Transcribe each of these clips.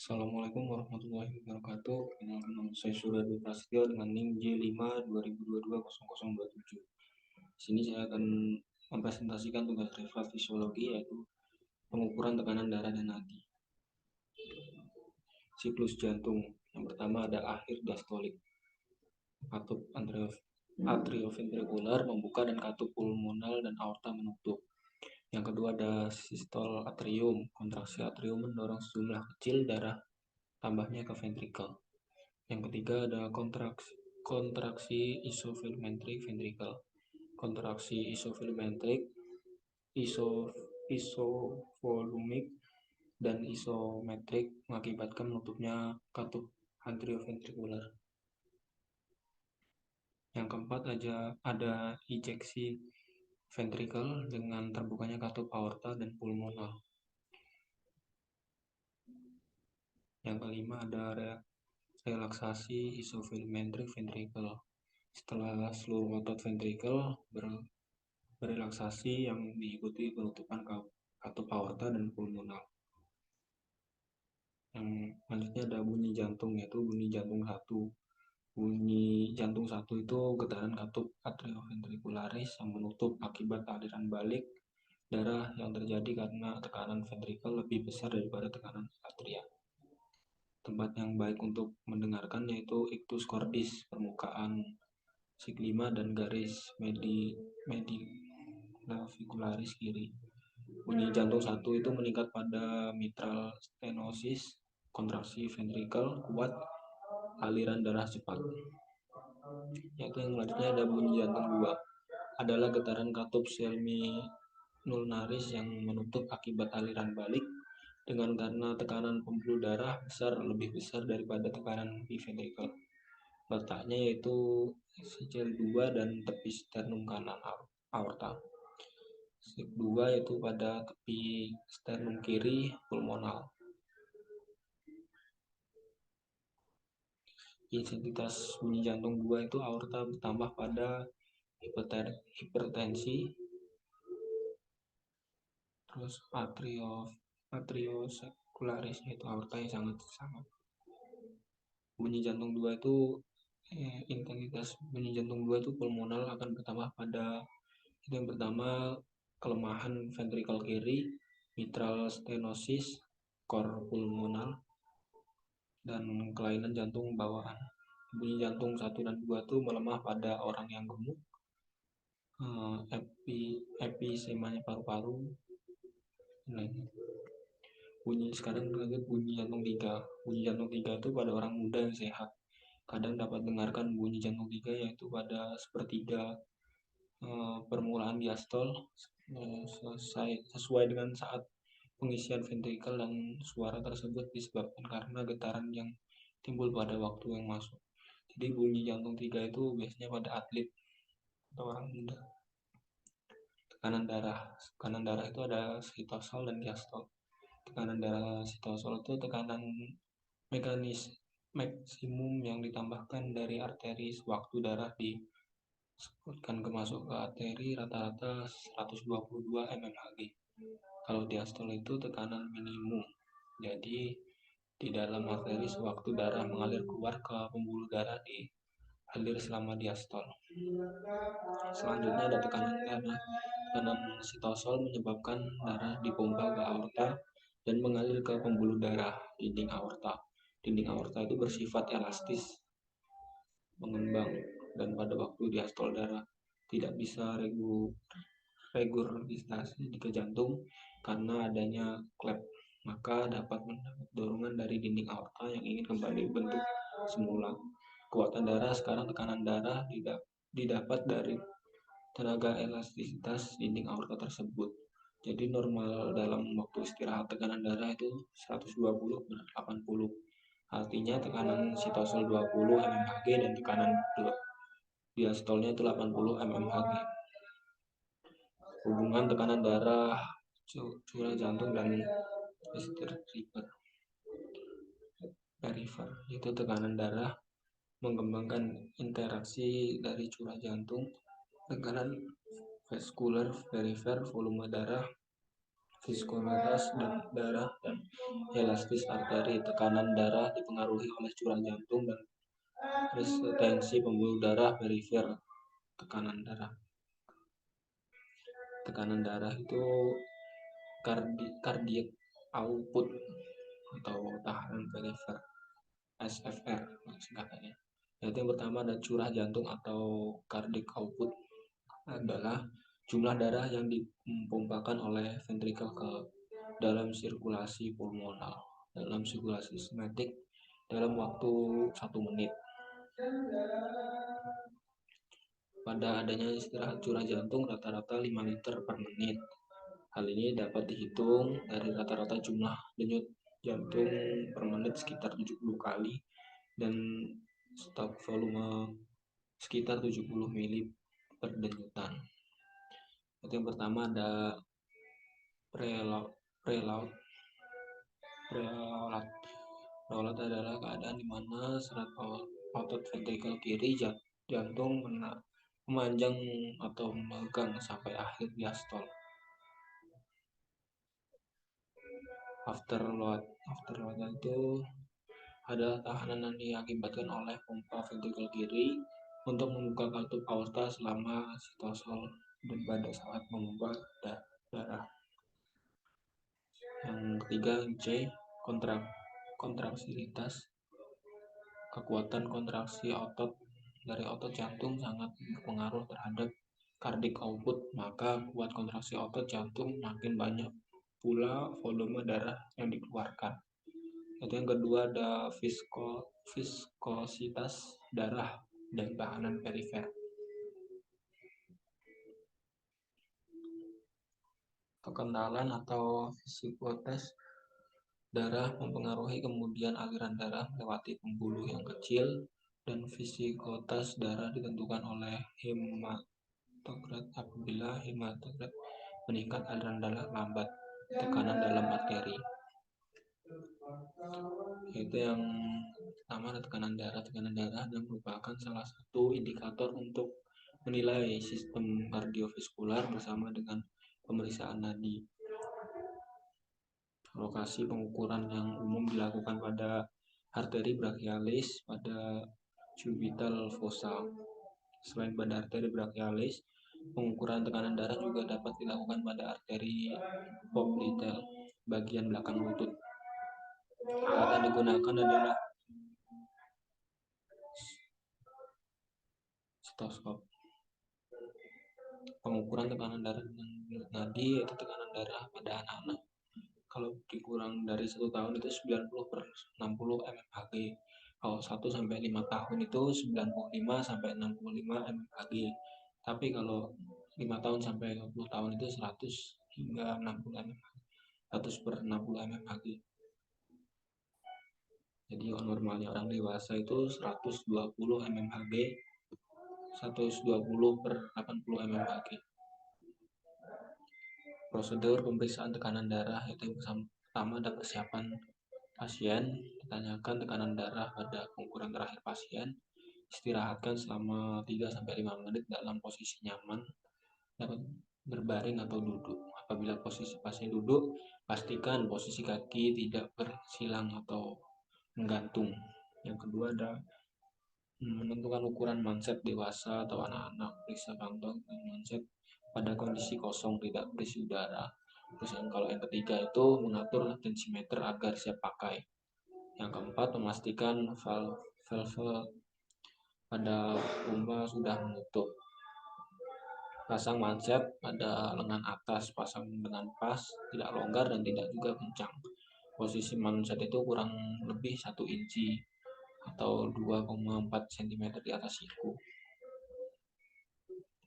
Assalamualaikum warahmatullahi wabarakatuh. Perkenalkan nama saya Suradi Prasetyo dengan NIM J5 2022 0027. Di sini saya akan mempresentasikan tugas referat fisiologi, yaitu pengukuran tekanan darah dan nadi. Siklus jantung. Yang pertama ada akhir diastolik. Katup atrioventrikular membuka dan katup pulmonal dan aorta menutup. Yang kedua ada sistol atrium. Kontraksi atrium mendorong sejumlah kecil darah tambahnya ke ventrikel. Yang ketiga ada kontraksi isovolumetrik ventrikel. Kontraksi isovolumik dan isometrik mengakibatkan menutupnya katup atrioventrikular. Yang keempat ada ejeksi ventrikel dengan terbukanya katup aorta dan pulmonal. Yang kelima ada relaksasi isovolumetrik ventrikel. Setelah seluruh otot ventrikel berelaksasi yang diikuti penutupan katup aorta dan pulmonal. Yang selanjutnya ada bunyi jantung, yaitu bunyi jantung 1. Bunyi jantung 1 itu getaran katup atrioventricularis yang menutup akibat aliran balik darah yang terjadi karena tekanan ventrikel lebih besar daripada tekanan atria. Tempat yang baik untuk mendengarkan yaitu ictus cordis, permukaan siklima dan garis mediclavicularis kiri. Bunyi jantung 1 itu meningkat pada mitral stenosis, kontraksi ventrikel kuat, aliran darah cepat. Yaitu yang selanjutnya ada bunyi jantung 2, adalah getaran katup semilunaris yang menutup akibat aliran balik dengan karena tekanan pembuluh darah lebih besar daripada tekanan di ventrikel. Letaknya yaitu sejel 2 dan tepi sternum kanan aorta. Sik 2 yaitu pada tepi sternum kiri pulmonal. Intensitas bunyi jantung 2 itu aorta bertambah pada hipertensi, terus atriosekularis yaitu aorta yang sangat bunyi jantung 2 itu intensitas bunyi jantung 2 itu pulmonal akan bertambah pada itu yang pertama kelemahan ventrikel kiri, mitral stenosis, cor pulmonal, dan kelainan jantung bawaan. Bunyi jantung 1 dan 2 itu melemah pada orang yang gemuk, episemanya paru-paru. Sekarang lanjut bunyi jantung 3. Bunyi jantung 3 itu pada orang muda yang sehat. Kadang dapat dengarkan bunyi jantung 3 yaitu pada sepertiga permulaan diastol sesuai dengan saat pengisian ventrikel, dan suara tersebut disebabkan karena getaran yang timbul pada waktu yang masuk. Jadi bunyi jantung 3 itu biasanya pada atlet atau orang muda. Tekanan darah itu ada sitosol dan diastol. Tekanan darah sitosol itu tekanan maksimum yang ditambahkan dari arteri sewaktu darah disebutkan masuk ke arteri rata-rata 122 mmHg. Kalau diastol itu tekanan minimum, jadi di dalam arteri sewaktu darah mengalir keluar ke pembuluh darah dialir selama diastol. Selanjutnya ada tekanan darah. Tekanan sitosol menyebabkan darah dipompa ke aorta dan mengalir ke pembuluh darah dinding aorta. Dinding aorta itu bersifat elastis, mengembang, dan pada waktu diastol darah tidak bisa regurgitasi ke jantung karena adanya klep, maka dapat mendapat dorongan dari dinding aorta yang ingin kembali bentuk semula. Kekuatan darah sekarang tekanan darah didapat dari tenaga elastisitas dinding aorta tersebut. Jadi normal dalam waktu istirahat tekanan darah itu 120/80. Artinya tekanan sitosol 20 mmHg dan tekanan diastolnya itu 80 mmHg. Hubungan tekanan darah, curah jantung, dan perifer itu tekanan darah mengembangkan interaksi dari curah jantung, tekanan vaskular perifer, volume darah, viskositas dan darah dan elastis arteri. Tekanan darah dipengaruhi oleh curah jantung dan resistensi pembuluh darah perifer. Tekanan darah itu cardiac output atau tahanan perifer, SFR singkatannya. Yaitu yang pertama ada curah jantung atau cardiac output, adalah jumlah darah yang dipompakan oleh ventrikel ke dalam sirkulasi pulmonal dalam sirkulasi sistematik dalam waktu 1 menit. Pada adanya istirahat curah jantung rata-rata 5 liter per menit. Hal ini dapat dihitung dari rata-rata jumlah denyut jantung per menit sekitar 70 kali dan stok volume sekitar 70 mili per denyutan. Yang pertama ada preload. Preload adalah keadaan di mana serat otot ventrikel kiri jantung memanjang atau memegang sampai akhir diastol. Afterload itu adalah tahanan yang diakibatkan oleh pompa ventrikel kiri untuk membuka katup aorta selama sistole dan pada saat memompa darah. Yang ketiga C, kontraksilitas. Kekuatan kontraksi otot dari otot jantung sangat berpengaruh terhadap cardiac output, maka kuat kontraksi otot jantung makin banyak pula volume darah yang dikeluarkan. Yang kedua ada viskositas darah dan tahanan perifer. Kekentalan atau viskositas darah mempengaruhi kemudian aliran darah melewati pembuluh yang kecil, dan viskositas darah ditentukan oleh hematokrit. Apabila hematokrit meningkat, aliran darah lambat, tekanan dalam arteri. Itu yang pertama ada tekanan darah. Tekanan darah dan merupakan salah satu indikator untuk menilai sistem kardiovaskular bersama dengan pemeriksaan nadi. Lokasi pengukuran yang umum dilakukan pada arteri brachialis pada cubital fossa. Selain pada arteri brachialis, pengukuran tekanan darah juga dapat dilakukan pada arteri popliteal bagian belakang lutut. Alat yang digunakan adalah stetoskop. Pengukuran tekanan darah dengan nadi yaitu tekanan darah pada anak-anak. Kalau dikurang dari 1 tahun itu 90/60 mmHg. Kalau 1 sampai 5 tahun itu 95 sampai 65 mmHg. Tapi kalau 5 tahun sampai 20 tahun itu 100 hingga 60 mmHg. 100/60 mmHg. Jadi normalnya orang dewasa itu 120 mmHg, 120/80 mmHg. Prosedur pemeriksaan tekanan darah itu yang pertama ada persiapan pasien, ditanyakan tekanan darah pada pengukuran terakhir pasien, istirahatkan selama 3-5 menit dalam posisi nyaman, dapat berbaring atau duduk. Apabila posisi pasien duduk, pastikan posisi kaki tidak bersilang atau menggantung. Yang kedua ada menentukan ukuran manset dewasa atau anak-anak, periksa kantong dan manset pada kondisi kosong, tidak berisi udara. Terus kalau yang ketiga itu mengatur tensimeter agar siap pakai. Yang keempat memastikan valve pada pompa sudah menutup. Pasang manset pada lengan atas, pasang dengan pas, tidak longgar dan tidak juga kencang. Posisi manset itu kurang lebih 1 inci atau 2,4 cm di atas siku.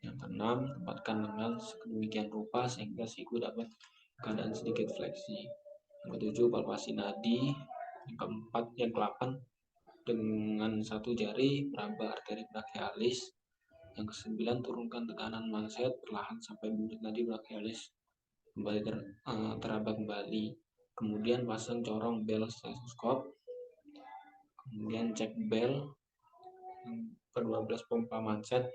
Yang keenam, tempatkan lengan sedemikian rupa sehingga siku dapat keadaan sedikit fleksi. Yang ketujuh, palpasi nadi. Yang keempat, yang ke-8, dengan 1 jari meraba arteri brachialis. Yang ke-9, turunkan tekanan manset perlahan sampai buntut nadi brachialis kembali teraba kembali. Kemudian pasang corong bel stetoskop. Kemudian cek bel ke-12 pompa manset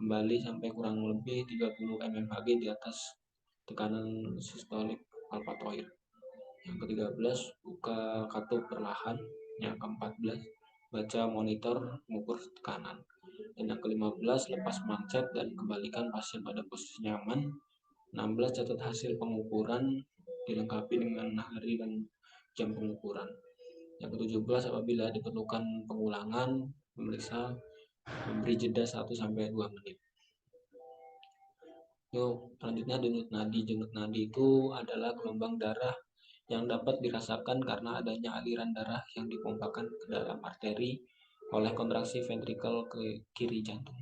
kembali sampai kurang lebih 30 mmHg di atas tekanan sistolik alfatoir. Yang ke-13, buka katup perlahan. Yang ke-14, baca monitor mengukur tekanan. Dan yang ke-15, lepas mancet dan kembalikan pasien pada posisi nyaman. 16, catat hasil pengukuran dilengkapi dengan hari dan jam pengukuran. Yang ke-17, apabila diperlukan pengulangan memeriksa, memberi jeda 1-2 menit. Yuk, selanjutnya denyut nadi. Denyut nadi itu adalah gelombang darah yang dapat dirasakan karena adanya aliran darah yang dipompakan ke dalam arteri oleh kontraksi ventrikel ke kiri jantung.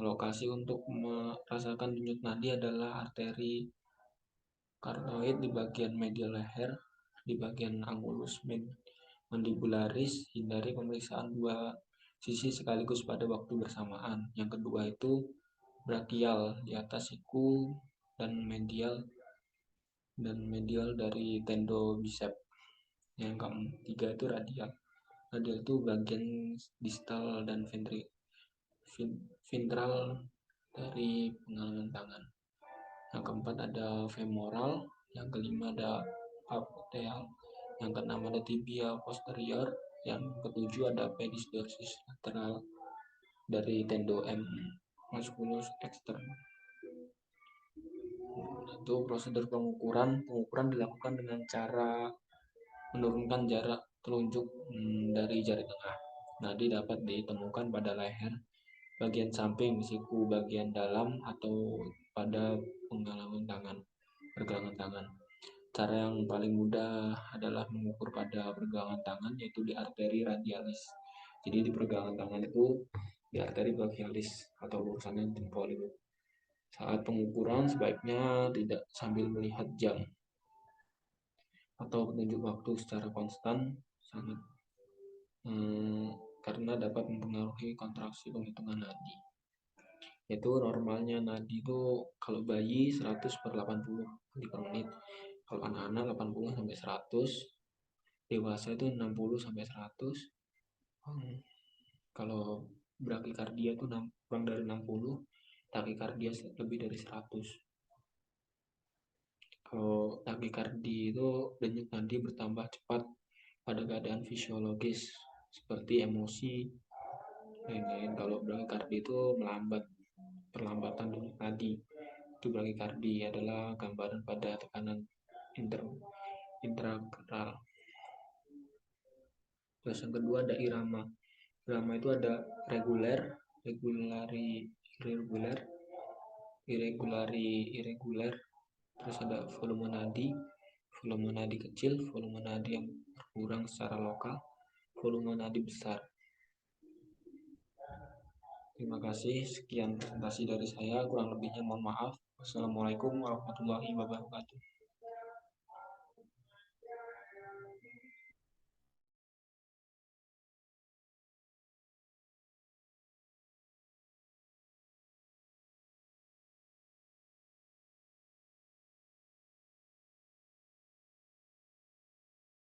Lokasi untuk merasakan denyut nadi adalah arteri karnoid di bagian medial leher, di bagian angulus mandibularis. Hindari pemeriksaan dua sisi sekaligus pada waktu bersamaan. Yang kedua itu brachial di atas siku dan medial dari tendobicep. Yang ketiga itu radial. Radial itu bagian distal dan ventral dari penggalangan tangan. Yang keempat ada femoral. Yang kelima ada popliteal. Yang keenam ada tibia posterior. Yang ketujuh ada pedis dorsis lateral dari tendo M musculus externus. Itu prosedur pengukuran dilakukan dengan cara menurunkan jarak telunjuk dari jari tengah. Nadi dapat ditemukan pada leher, bagian samping, siku bagian dalam, atau pada pergelangan tangan. Cara yang paling mudah adalah mengukur pada pergelangan tangan, yaitu di arteri radialis. Jadi di pergelangan tangan itu di arteri brachialis atau lurusannya jempol itu. Saat pengukuran sebaiknya tidak sambil melihat jam atau petunjuk waktu secara konstan, karena dapat mempengaruhi kontraksi penghitungan nadi. Yaitu normalnya nadi itu kalau bayi 100/80 kali per menit, kalau anak-anak 80-100, dewasa itu 60-100. Kalau brakikardia itu kurang dari 60, takikardia lebih dari 100. Kalau takikardi itu denyut nadi bertambah cepat pada keadaan fisiologis seperti emosi lain-lain. Kalau brakikardi itu melambat, perlambatan denyut nadi. Itu brakikardi adalah gambaran pada tekanan intrakral. Terus yang kedua ada irama. Irama itu ada reguler, irregular. Terus ada volume nadi kecil, volume nadi yang berkurang secara lokal, volume nadi besar. Terima kasih, sekian presentasi dari saya, kurang lebihnya mohon maaf. Wassalamualaikum warahmatullahi wabarakatuh.